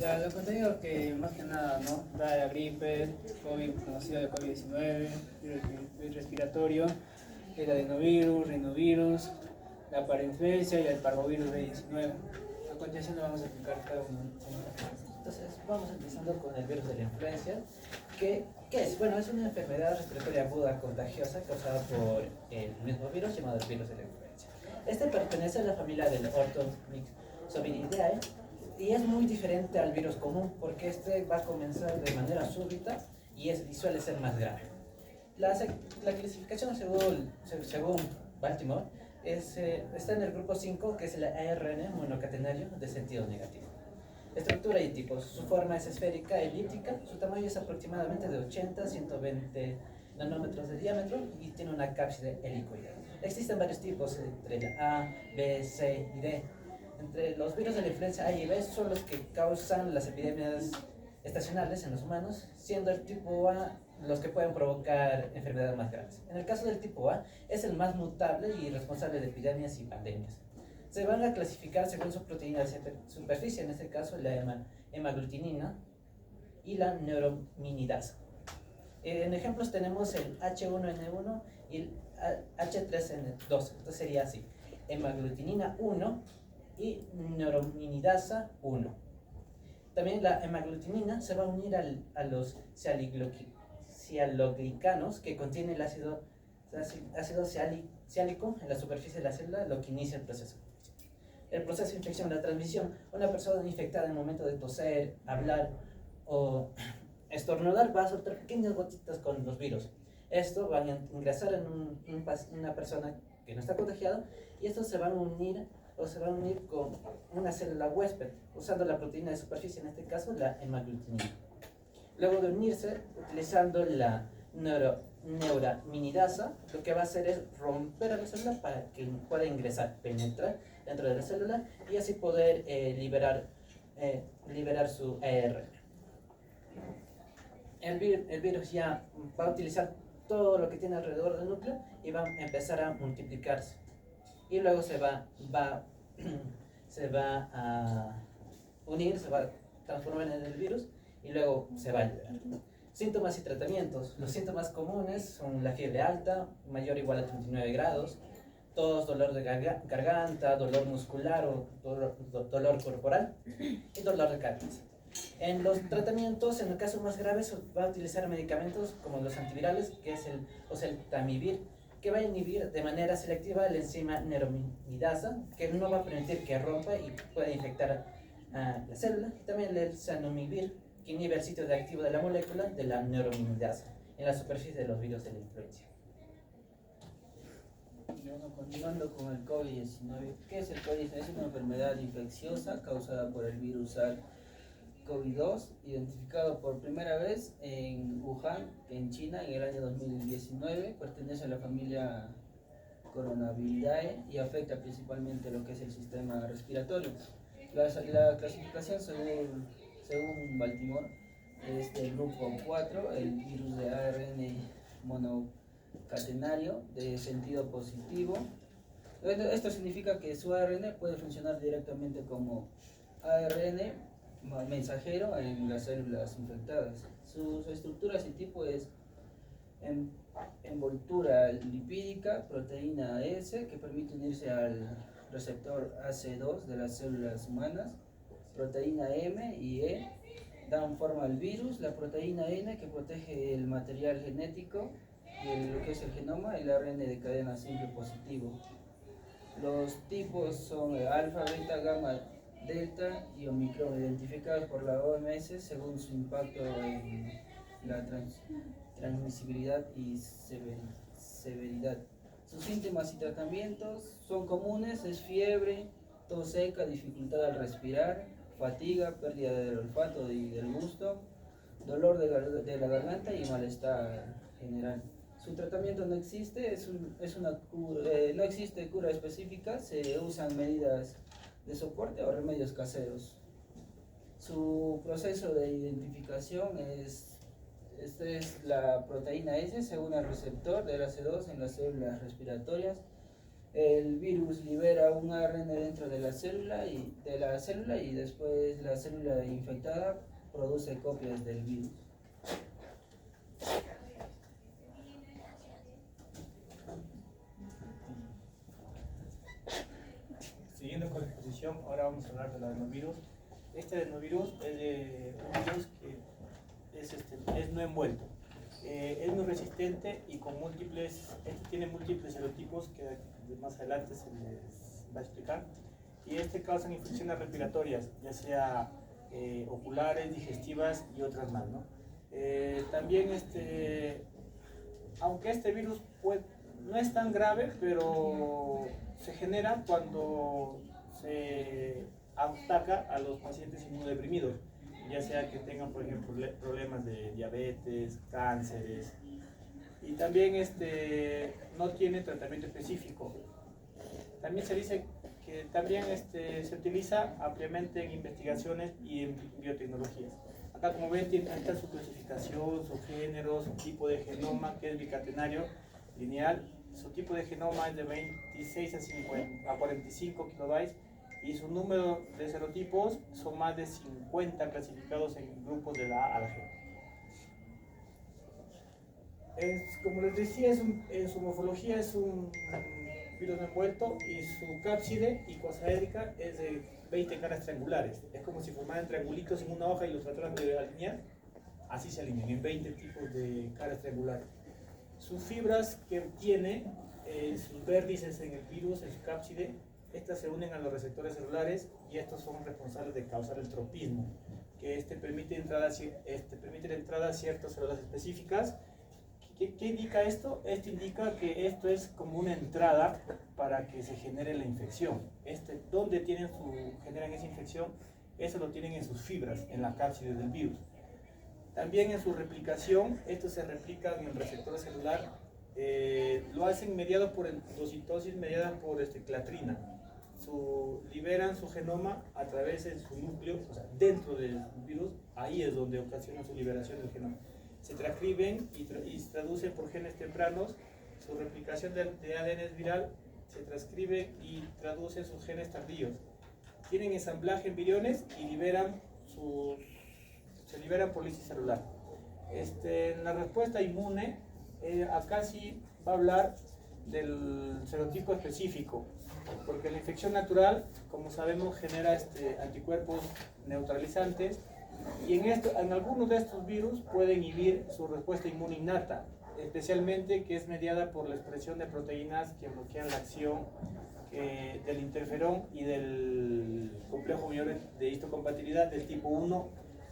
Ya, lo contenido que más que nada, ¿no? Da la gripe, COVID, conocido de COVID-19, virus respiratorio, el adenovirus, rinovirus, la parainfluencia y el parvovirus B19. A continuación le vamos a explicar cada uno. Entonces, vamos empezando con el virus de la influencia. ¿Qué es? Bueno, es una enfermedad respiratoria aguda contagiosa causada por el mismo virus llamado el virus de la influencia. Este pertenece a la familia del Orthomyxoviridae y es muy diferente al virus común porque este va a comenzar de manera súbita y suele ser más grave. La clasificación según Baltimore está en el grupo 5, que es el ARN monocatenario de sentido negativo. Estructura y tipos. Su forma es esférica, elíptica. Su tamaño es aproximadamente de 80 a 120 nanómetros de diámetro y tiene una cápside helicoidal. Existen varios tipos entre la A, B, C y D. Entre los virus de la influenza A y B son los que causan las epidemias estacionales en los humanos, siendo el tipo A los que pueden provocar enfermedades más graves. En el caso del tipo A, es el más mutable y responsable de epidemias y pandemias. Se van a clasificar según su proteína de superficie, en este caso la hemaglutinina y la neuraminidasa. En ejemplos tenemos el H1N1 y el H3N2, entonces sería así: hemaglutinina 1 y neuraminidasa 1. También la hemaglutinina se va a unir a los sialoglicanos que contiene el ácido siálico en la superficie de la célula, lo que inicia el proceso. El proceso de infección, la transmisión. Una persona infectada en el momento de toser, hablar o estornudar va a soltar pequeñas gotitas con los virus. Esto va a ingresar en una persona que no está contagiada y estos se van a unir con una célula huésped usando la proteína de superficie, en este caso la hemaglutinina. Luego de unirse, utilizando la neuraminidasa, lo que va a hacer es romper a la célula para que pueda ingresar, penetrar dentro de la célula y así poder liberar su ARN. El virus ya va a utilizar todo lo que tiene alrededor del núcleo y va a empezar a multiplicarse. Y luego se va a unir, se va a transformar en el virus y luego se va a liberar. Síntomas y tratamientos. Los síntomas comunes son la fiebre alta, mayor o igual a 39 grados, tos, dolor de garganta, dolor muscular o dolor corporal y dolor de cabeza. En los tratamientos, en el caso más grave, se va a utilizar medicamentos como los antivirales, que es el oseltamivir, que va a inhibir de manera selectiva la enzima neuraminidasa, que no va a permitir que rompa y pueda infectar a la célula. Y también el zanamivir, que inhibe el sitio de activo de la molécula de la neuraminidasa en la superficie de los virus de la influencia. Bueno, continuando con el COVID-19, ¿qué es el COVID-19? Es una enfermedad infecciosa causada por el virus SARS-CoV-2, identificado por primera vez en Wuhan, en China, en el año 2019. Pertenece a la familia Coronaviridae y afecta principalmente lo que es el sistema respiratorio. La clasificación según Baltimore es del grupo 4, el virus de ARN monocatenario de sentido positivo. Esto significa que su ARN puede funcionar directamente como ARN mensajero en las células infectadas. Su estructura y tipo es envoltura lipídica, proteína S, que permite unirse al receptor AC2 de las células humanas, proteína M y E dan forma al virus, la proteína N, que protege el material genético y lo que es el genoma, el ARN de cadena simple positivo. Los tipos son alfa, beta, gamma, delta y omicron, identificados por la OMS según su impacto en la transmisibilidad y severidad. Sus síntomas y tratamientos son comunes: es fiebre, tos seca, dificultad al respirar, fatiga, pérdida del olfato y del gusto, dolor de la garganta y malestar general. Su tratamiento no existe, no existe cura específica, se usan medidas de soporte o remedios caseros. Su proceso de identificación es la proteína S, según el receptor del AC2 en las células respiratorias. El virus libera un ARN dentro de la célula y después la célula infectada produce copias del virus. Siguiendo con la exposición, ahora vamos a hablar del adenovirus. Este adenovirus es un virus que es no envuelto. Es muy resistente y tiene múltiples serotipos que más adelante se les va a explicar. Y causan infecciones respiratorias, ya sea oculares, digestivas y otras más, ¿no? También aunque este virus no es tan grave, pero se genera cuando se ataca a los pacientes inmunodeprimidos, ya sea que tengan, por ejemplo, problemas de diabetes, cánceres, y también no tiene tratamiento específico. También se dice que también se utiliza ampliamente en investigaciones y en biotecnologías. Acá, como ven, está su clasificación, su género, su tipo de genoma, que es bicatenario lineal. Su tipo de genoma es de 26 a 45 kilobytes y su número de serotipos son más de 50 clasificados en grupos de la A a la G. Como les decía, en su morfología es un virus no envuelto y su cápside icosaédrica es de 20 caras triangulares. Es como si formaran triangulitos en una hoja y los trataran de alinear. Así se alinean en 20 tipos de caras triangulares. Sus fibras que tiene, sus vértices en el virus, en su cápside, estas se unen a los receptores celulares y estos son responsables de causar el tropismo, que permite la entrada a ciertas células específicas. ¿Qué indica esto? Esto indica que esto es como una entrada para que se genere la infección. ¿Dónde generan esa infección? Eso lo tienen en sus fibras, en la cápside del virus. También en su replicación, estos se replican en el receptor celular, lo hacen mediado por endocitosis mediada por clatrina. Liberan su genoma a través de su núcleo, o sea, dentro del virus, ahí es donde ocasiona su liberación del genoma. Se transcriben y se traducen por genes tempranos, su replicación de ADN viral se transcribe y traduce sus genes tardíos. Tienen ensamblaje en viriones y se liberan por lisis celular. En la respuesta inmune, acá sí va a hablar del serotipo específico, porque la infección natural, como sabemos, genera anticuerpos neutralizantes y en algunos de estos virus puede inhibir su respuesta inmune innata, especialmente que es mediada por la expresión de proteínas que bloquean la acción del interferón y del complejo mayor de histocompatibilidad del tipo 1.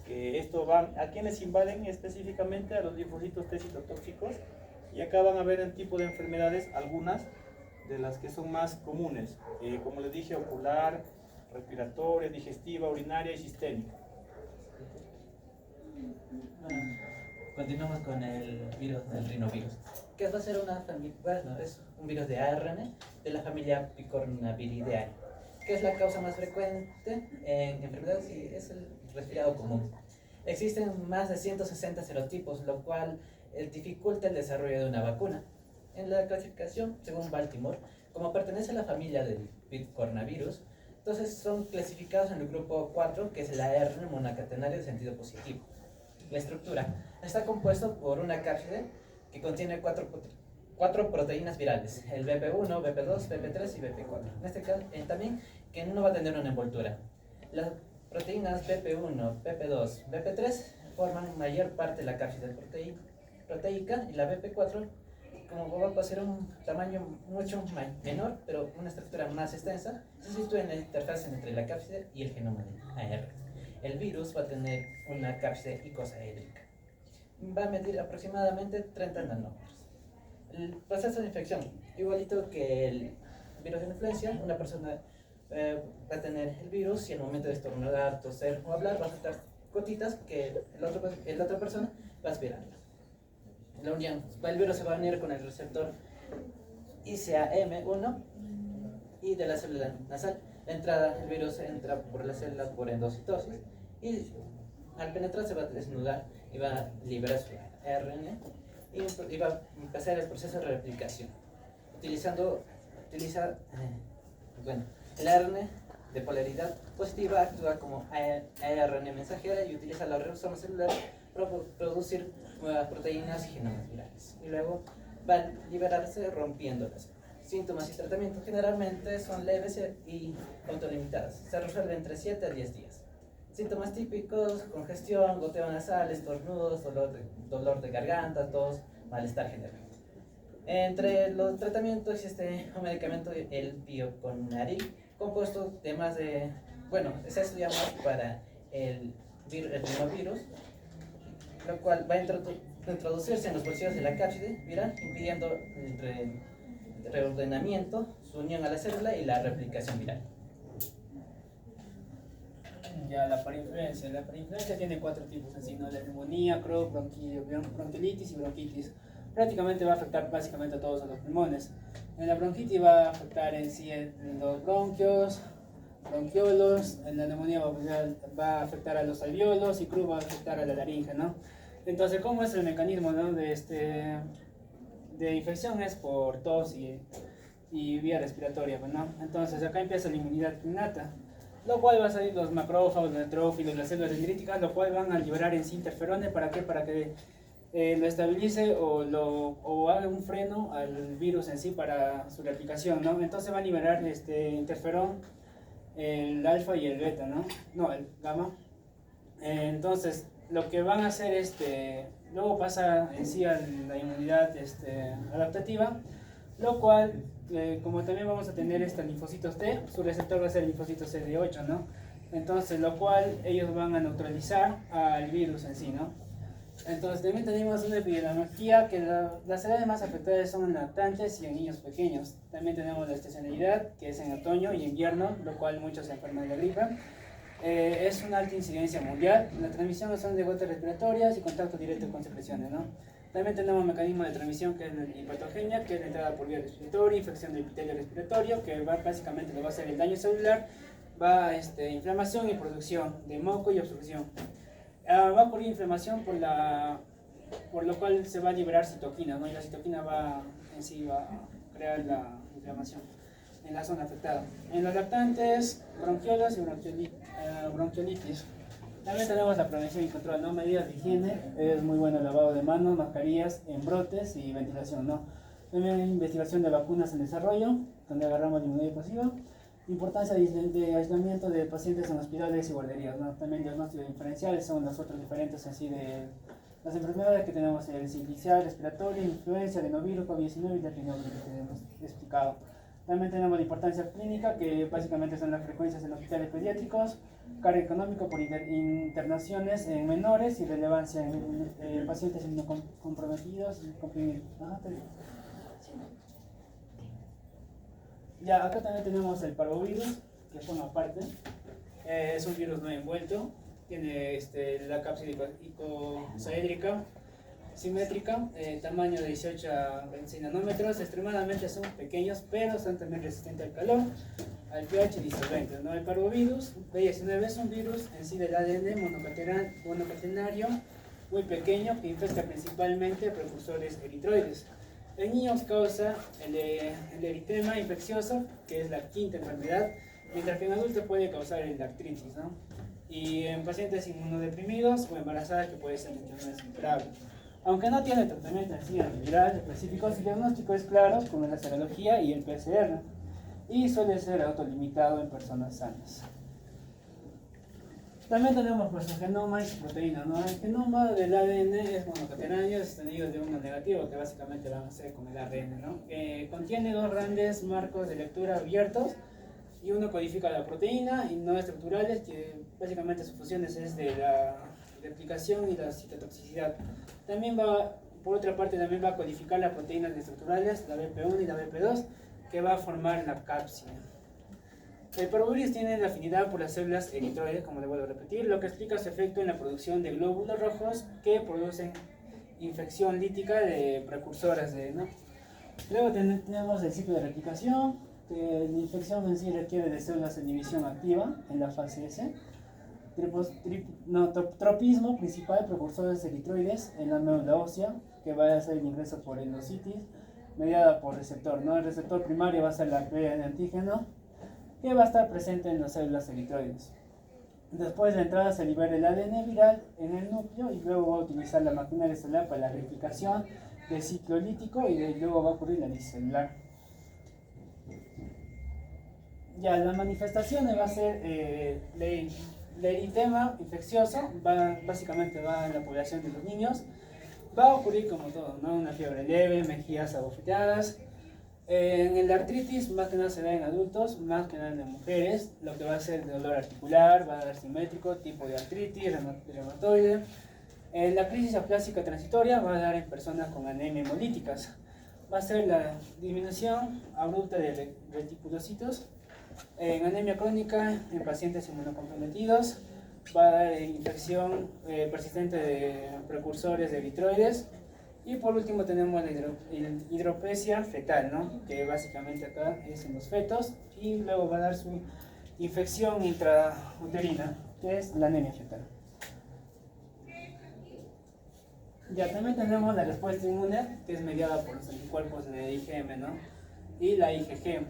Esto van a quienes invaden específicamente a los linfocitos T citotóxicos, y acá van a ver el tipo de enfermedades, algunas de las que son más comunes, como les dije, ocular, respiratoria, digestiva, urinaria y sistémica. Bueno, continuamos con el virus del rinovirus, que va a ser es un virus de ARN de la familia Picornaviridae, que es la causa más frecuente en enfermedades y es el resfriado común. Existen más de 160 serotipos, lo cual dificulta el desarrollo de una vacuna. En la clasificación, según Baltimore, como pertenece a la familia del picornavirus, entonces son clasificados en el grupo 4, que es el ARN monocatenario de sentido positivo. La estructura está compuesto por una cápside que contiene cuatro proteínas virales, el BP1, BP2, BP3 y BP4. En este caso, también que no va a tener una envoltura. Las proteínas BP1, BP2, BP3 forman mayor parte de la cápside proteica y la BP4, como va a ser un tamaño mucho menor, pero una estructura más extensa, se sitúa en la interfaz entre la cápside y el genoma de ARN. El virus va a tener una cápside icosaédrica. Va a medir aproximadamente 30 nanómetros. El proceso de infección, igualito que el virus de la influencia, una persona va a tener el virus y al momento de estornudar, toser o hablar va a soltar gotitas que la otra persona va a aspirarla. La unión, el virus se va a unir con el receptor ICAM1 y de la célula nasal. La entrada, el virus entra por la célula por endocitosis y al penetrar se va a desnudar y va a liberar su ARN y va a empezar el proceso de replicación, utilizando utiliza, bueno, el ARN de polaridad positiva actúa como ARN mensajera y utiliza los ribosomas celulares para producir nuevas proteínas y genomas virales. Y luego van a liberarse rompiéndolas. Síntomas y tratamientos generalmente son leves y autolimitados. Se resuelven entre 7 a 10 días. Síntomas típicos: congestión, goteo nasal, estornudos, dolor de garganta, tos, malestar general. Entre los tratamientos existe un medicamento, el bioconaril, compuesto de más de, bueno, se estudia más para el rinovirus, lo cual va a introducirse en los bolsillos de la cápside viral, impidiendo el reordenamiento, su unión a la célula y la replicación viral. Ya la parainfluencia. La parainfluencia tiene 4 tipos en sí, ¿no? La neumonía, Crohn, bronquiolitis y bronquitis. Prácticamente va a afectar básicamente a todos los pulmones. En la bronquitis va a afectar en sí en los bronquios, bronquiolos. En la neumonía va a afectar a los alveolos y Crohn va a afectar a la laringe, ¿no? Entonces, ¿cómo es el mecanismo, ¿no? de infección? Es por tos y vía respiratoria, ¿no? Entonces acá empieza la inmunidad innata, lo cual va a salir los macrófagos, los neutrófilos, las células dendríticas, lo cual van a liberar en sí interferones. ¿Para qué? Para que lo estabilice o haga un freno al virus en sí para su replicación, ¿no? Entonces va a liberar interferón, el alfa y el beta, ¿no? No, el gamma. Entonces lo que van a hacer luego pasa en sí a la inmunidad adaptativa, lo cual como también vamos a tener linfocitos T, su receptor va a ser el linfocito CD8, ¿no? Entonces lo cual ellos van a neutralizar al virus en sí, ¿no? Entonces también tenemos una epidemiología que las edades más afectadas son en lactantes y en niños pequeños. También tenemos la estacionalidad, que es en otoño y invierno, lo cual muchos se enferman de la gripe. Es una alta incidencia mundial. La transmisión son de gotas respiratorias y contacto directo con secreciones, ¿no? También tenemos un mecanismo de transmisión que es la hepatogenia, que es la entrada por vía respiratoria, infección del epitelio respiratorio, que básicamente lo va a hacer el daño celular, inflamación y producción de moco y obstrucción. Va a ocurrir inflamación por lo cual se va a liberar citoquina, ¿no? Y la citoquina va a crear la inflamación en la zona afectada. En los lactantes, bronquiolos y bronquiolitis. También tenemos la prevención y control, ¿no? Medidas de higiene, es muy bueno el lavado de manos, mascarillas en brotes y ventilación, ¿no? También hay investigación de vacunas en desarrollo, donde agarramos la inmunidad pasiva. Importancia de aislamiento de pacientes en hospitales y guarderías, ¿no? También diagnósticos diferenciales son los otros diferentes así de las enfermedades que tenemos: el sincicial, respiratorio, influenza, adenovirus, COVID-19 y la rinovirus que hemos explicado. También tenemos la importancia clínica, que básicamente son las frecuencias en hospitales pediátricos, cargo económico por internaciones en menores y relevancia en pacientes inmunocomprometidos y comprimidos. Ya, acá también tenemos el parvovirus, que forma parte. Es un virus no envuelto, tiene la cápside icosaédrica simétrica, tamaño de 18 a 26 nanómetros, extremadamente son pequeños, pero son también resistentes al calor, al pH y disolventes, ¿no? El parvovirus B19 es un virus en sí del ADN monocatenario muy pequeño que infecta principalmente precursores eritroides. En niños causa el eritema infeccioso, que es la quinta enfermedad, mientras que en adultos puede causar el artritis, ¿no? Y en pacientes inmunodeprimidos o embarazadas, que puede ser enfermedades incurables. Aunque no tiene tratamiento antiviral específico, su diagnóstico es claro con la serología y el PCR, y suele ser autolimitado en personas sanas. También tenemos pues el genoma y su proteína, ¿no? El genoma del ADN es monocatenario, extendido de uno negativo, que básicamente van a ser con el ARN, ¿no? Contiene 2 grandes marcos de lectura abiertos, y uno codifica la proteína y no estructurales, que básicamente sus funciones es de la replicación y la citotoxicidad. También por otra parte, también va a codificar las proteínas estructurales, la BP1 y la BP2, que va a formar la cápside. El parvovirus tiene la afinidad por las células eritroides, como le vuelvo a repetir, lo que explica su efecto en la producción de glóbulos rojos que producen infección lítica de precursoras de, ¿no? Luego tenemos el ciclo de replicación, que la infección en sí requiere de células en división activa en la fase S. Tropismo principal, precursores eritroides en la médula ósea, que va a hacer el ingreso por endocitis. mediada por receptor, ¿no? El receptor primario va a ser la pega de antígeno, que va a estar presente en las células eritroides. Después de la entrada se libera el ADN viral en el núcleo y luego va a utilizar la maquinaria celular para la replicación del ciclo lítico y luego va a ocurrir la lisis celular. Ya, las manifestaciones va a ser el eritema infeccioso, básicamente va en la población de los niños. Va a ocurrir como todo, ¿no? Una fiebre leve, mejillas abofeteadas. En el artritis, más que nada se da en adultos, más que nada en mujeres. Lo que va a ser de dolor articular, va a dar simétrico, tipo de artritis, reumatoide. La crisis aplásica transitoria va a dar en personas con anemia hemolíticas. Va a ser la disminución abrupta de reticulocitos. En anemia crónica, en pacientes inmunocomprometidos, va a dar infección persistente de precursores de eritroides. Y por último tenemos la hidropesia fetal, ¿no? Que básicamente acá es en los fetos, y luego va a dar su infección intrauterina, que es la anemia fetal. Ya también tenemos la respuesta inmune, que es mediada por los anticuerpos de IgM, ¿no? Y la IgG.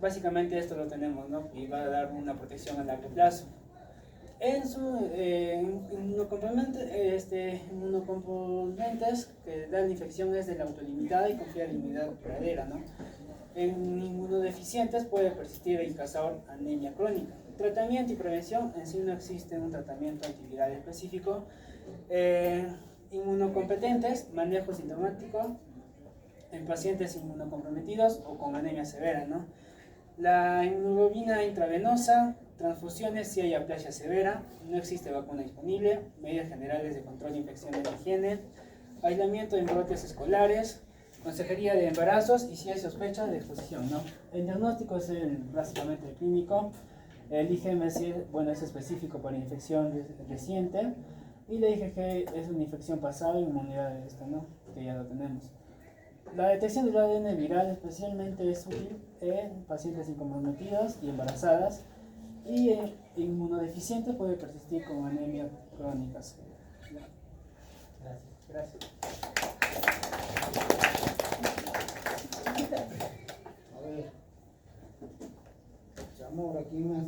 Básicamente esto lo tenemos, ¿no? Y va a dar una protección a largo plazo. En su inmunocomponentes que dan la infección es de la autolimitada y confía en la inmunidad duradera, ¿no? En inmunodeficientes puede persistir y causar anemia crónica. Tratamiento y prevención, en sí no existe un tratamiento antiviral específico. Inmunocompetentes, manejo sintomático en pacientes inmunocomprometidos o con anemia severa, ¿no? La inmunoglobina intravenosa, transfusiones si hay aplasia severa, no existe vacuna disponible, medidas generales de control de infecciones de higiene, aislamiento en brotes escolares, consejería de embarazos y si hay sospecha de exposición, ¿no? El diagnóstico es básicamente el clínico, el IgM es específico para infección reciente y la IgG es una infección pasada y inmunidad de esta, ¿no? Que ya lo tenemos. La detección del ADN viral especialmente es útil en pacientes incomprometidos y embarazadas, y inmunodeficientes puede persistir con anemia crónicas. Gracias. A ver, Chamorro, aquí más.